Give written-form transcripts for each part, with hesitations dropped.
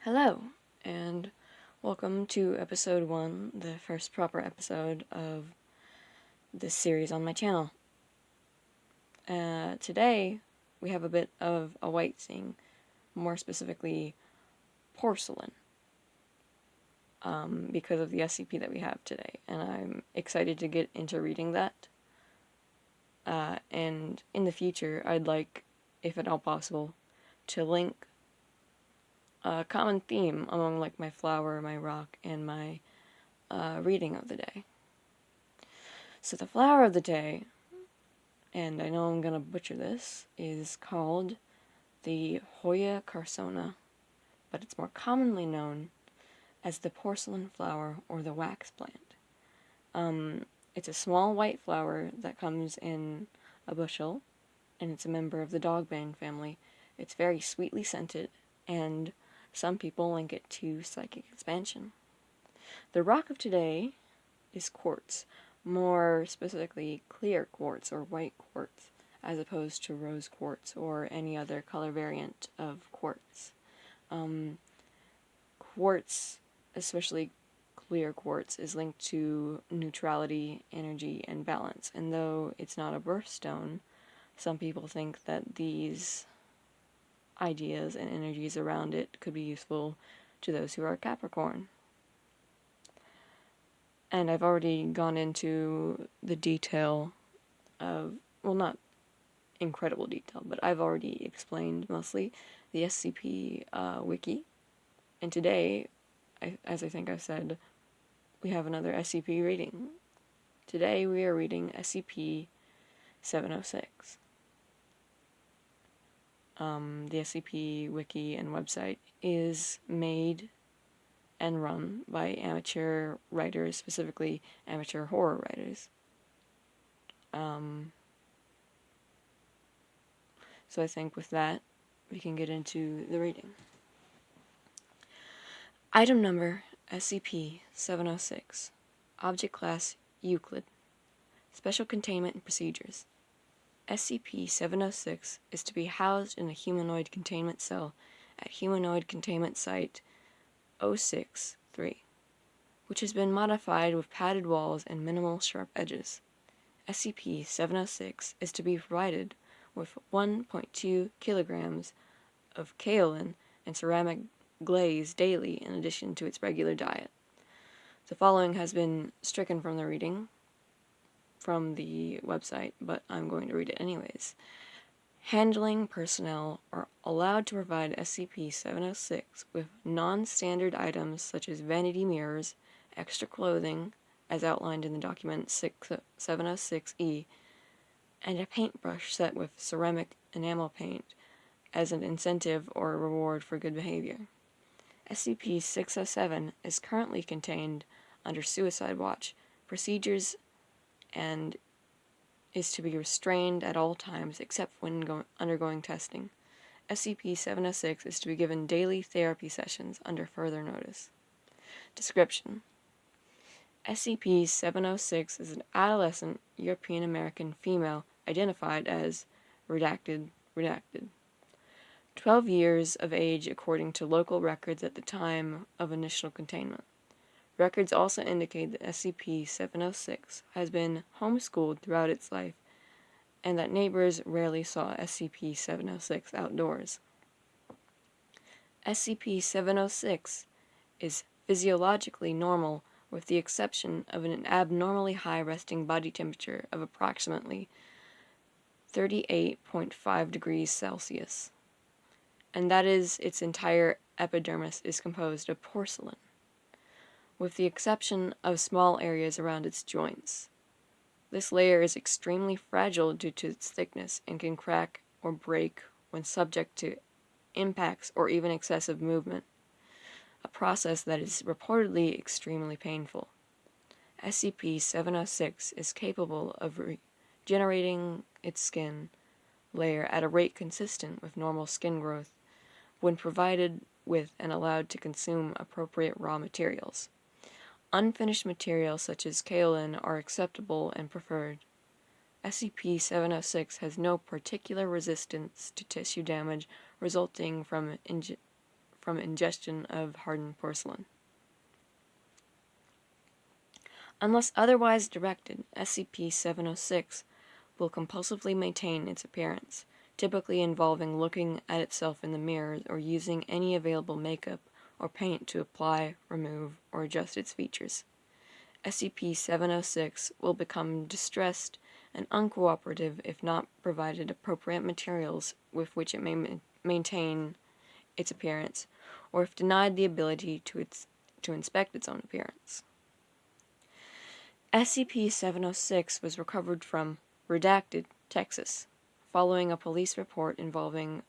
Hello, and welcome to episode 1, the first proper episode of this series on my channel. Today, we have a bit of a white thing, more specifically, porcelain, because of the SCP that we have today, and I'm excited to get into reading that. And in the future, I'd like, if at all possible, to link a common theme among like my flower, my rock, and my reading of the day. So the flower of the day, and I know I'm gonna butcher this, is called the Hoya carsona, but it's more commonly known as the porcelain flower or the wax plant. It's a small white flower that comes in a bushel, and it's a member of the dogbane family. It's very sweetly scented, and some people link it to psychic expansion. The rock of today is quartz, more specifically clear quartz or white quartz, as opposed to rose quartz or any other color variant of quartz. Quartz, especially clear quartz, is linked to neutrality, energy, and balance, and though it's not a birthstone, some people think that these ideas and energies around it could be useful to those who are Capricorn. And I've already gone into the detail of, well, not incredible detail, but I've already explained mostly the SCP wiki. And today, as I think I've said, we have another SCP reading. Today we are reading SCP-706. The SCP wiki and website is made and run by amateur writers, specifically amateur horror writers. So I think with that, we can get into the reading. Item number SCP-706. Object Class Euclid. Special Containment and Procedures. SCP-706 is to be housed in a humanoid containment cell at Humanoid Containment Site 063, which has been modified with padded walls and minimal sharp edges. SCP-706 is to be provided with 1.2 kilograms of kaolin and ceramic glaze daily in addition to its regular diet. The following has been stricken from the reading from the website, but I'm going to read it anyways. Handling personnel are allowed to provide SCP-706 with non-standard items such as vanity mirrors, extra clothing, as outlined in the document 706-E, and a paintbrush set with ceramic enamel paint as an incentive or a reward for good behavior. SCP-607 is currently contained under Suicide Watch procedures and is to be restrained at all times except when undergoing testing. SCP-706 is to be given daily therapy sessions under further notice. Description: SCP-706 is an adolescent European American female identified as redacted. 12 years of age according to local records at the time of initial containment. Records also indicate that SCP-706 has been homeschooled throughout its life and that neighbors rarely saw SCP-706 outdoors. SCP-706 is physiologically normal with the exception of an abnormally high resting body temperature of approximately 38.5 degrees Celsius, and that is its entire epidermis is composed of porcelain, with the exception of small areas around its joints. This layer is extremely fragile due to its thickness and can crack or break when subject to impacts or even excessive movement, a process that is reportedly extremely painful. SCP-706 is capable of regenerating its skin layer at a rate consistent with normal skin growth when provided with and allowed to consume appropriate raw materials. Unfinished materials such as kaolin are acceptable and preferred. SCP-706 has no particular resistance to tissue damage resulting from from ingestion of hardened porcelain. Unless otherwise directed, SCP-706 will compulsively maintain its appearance, typically involving looking at itself in the mirror or using any available makeup or paint to apply, remove, or adjust its features. SCP-706 will become distressed and uncooperative if not provided appropriate materials with which it may maintain its appearance, or if denied the ability to inspect its own appearance. SCP-706 was recovered from Redacted, Texas, following a police report involving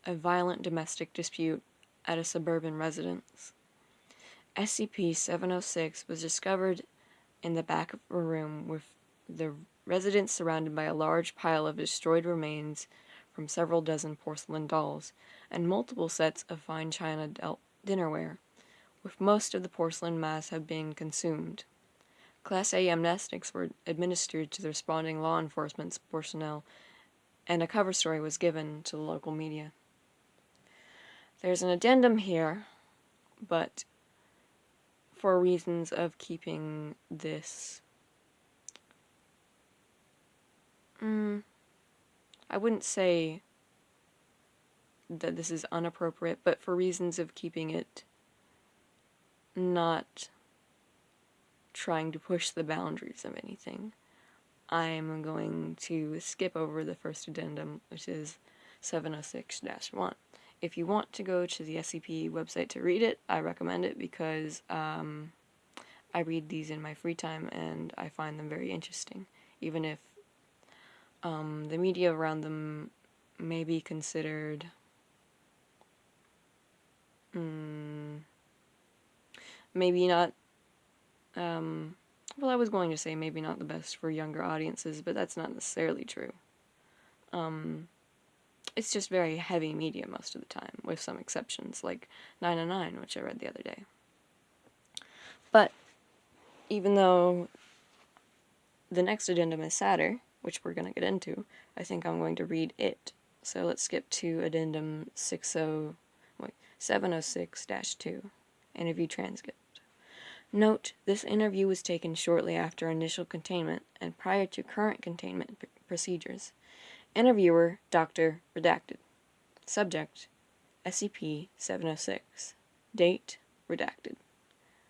a violent domestic dispute at a suburban residence. SCP-706 was discovered in the back of a room with the residence surrounded by a large pile of destroyed remains from several dozen porcelain dolls and multiple sets of fine china dinnerware, with most of the porcelain mass have been consumed. Class A amnestics were administered to the responding law enforcement personnel, and a cover story was given to the local media. There's an addendum here, but for reasons of keeping this, I wouldn't say that this is inappropriate, but for reasons of keeping it not trying to push the boundaries of anything, I'm going to skip over the first addendum, which is 706-1. If you want to go to the SCP website to read it, I recommend it because I read these in my free time and I find them very interesting, even if the media around them may be considered maybe not well, I was going to say maybe not the best for younger audiences, but that's not necessarily true. It's just very heavy media most of the time, with some exceptions, like 909, which I read the other day. But even though the next addendum is sadder, which we're going to get into, I think I'm going to read it. So let's skip to addendum 706-2, interview transcript. Note, this interview was taken shortly after initial containment and prior to current containment procedures. Interviewer, Dr. Redacted. Subject, SCP-706. Date, Redacted.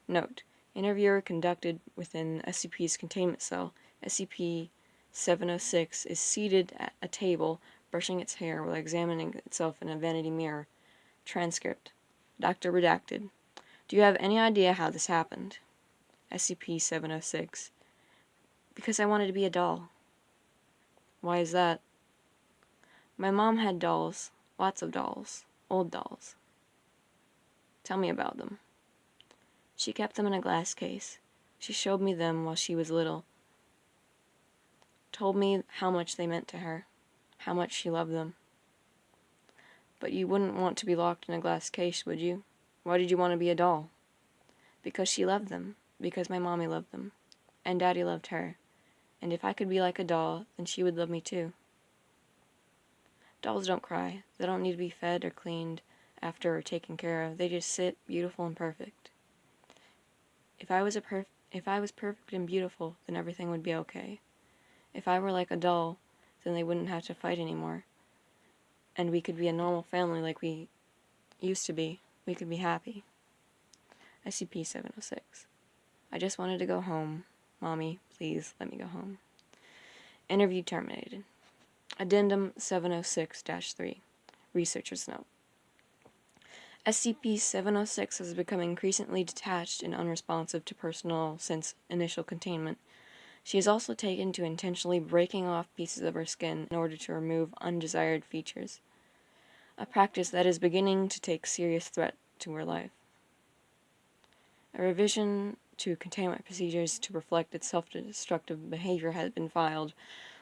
Note, interviewer conducted within SCP's containment cell. SCP-706 is seated at a table, brushing its hair while examining itself in a vanity mirror. Transcript, Dr. Redacted. Do you have any idea how this happened? SCP-706. Because I wanted to be a doll. Why is that? My mom had dolls. Lots of dolls. Old dolls. Tell me about them. She kept them in a glass case. She showed me them while she was little. Told me how much they meant to her. How much she loved them. But you wouldn't want to be locked in a glass case, would you? Why did you want to be a doll? Because she loved them. Because my mommy loved them. And Daddy loved her. And if I could be like a doll, then she would love me too. Dolls don't cry. They don't need to be fed or cleaned after or taken care of. They just sit, beautiful and perfect. If I was perfect and beautiful, then everything would be okay. If I were like a doll, then they wouldn't have to fight anymore. And we could be a normal family like we used to be. We could be happy. SCP-706. I just wanted to go home. Mommy, please let me go home. Interview terminated. Addendum 706-3. Researcher's note. SCP-706 has become increasingly detached and unresponsive to personnel since initial containment. She is also taken to intentionally breaking off pieces of her skin in order to remove undesired features, a practice that is beginning to take serious threat to her life. A revision to containment procedures to reflect its self-destructive behavior has been filed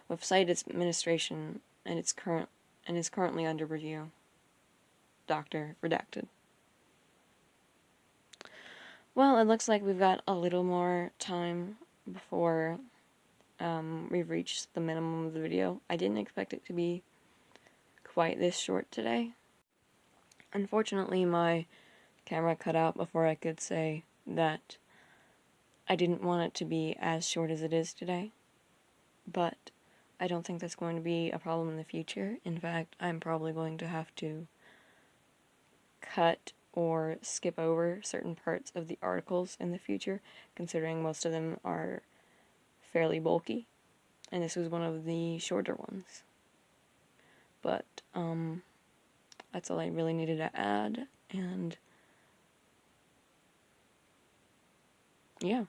with site administration and is currently under review. Dr. Redacted. Well, it looks like we've got a little more time before we've reached the minimum of the video. I didn't expect it to be quite this short today. Unfortunately, my camera cut out before I could say that I didn't want it to be as short as it is today, but I don't think that's going to be a problem in the future. In fact, I'm probably going to have to cut or skip over certain parts of the articles in the future, considering most of them are fairly bulky, and this was one of the shorter ones. But, that's all I really needed to add, and yeah.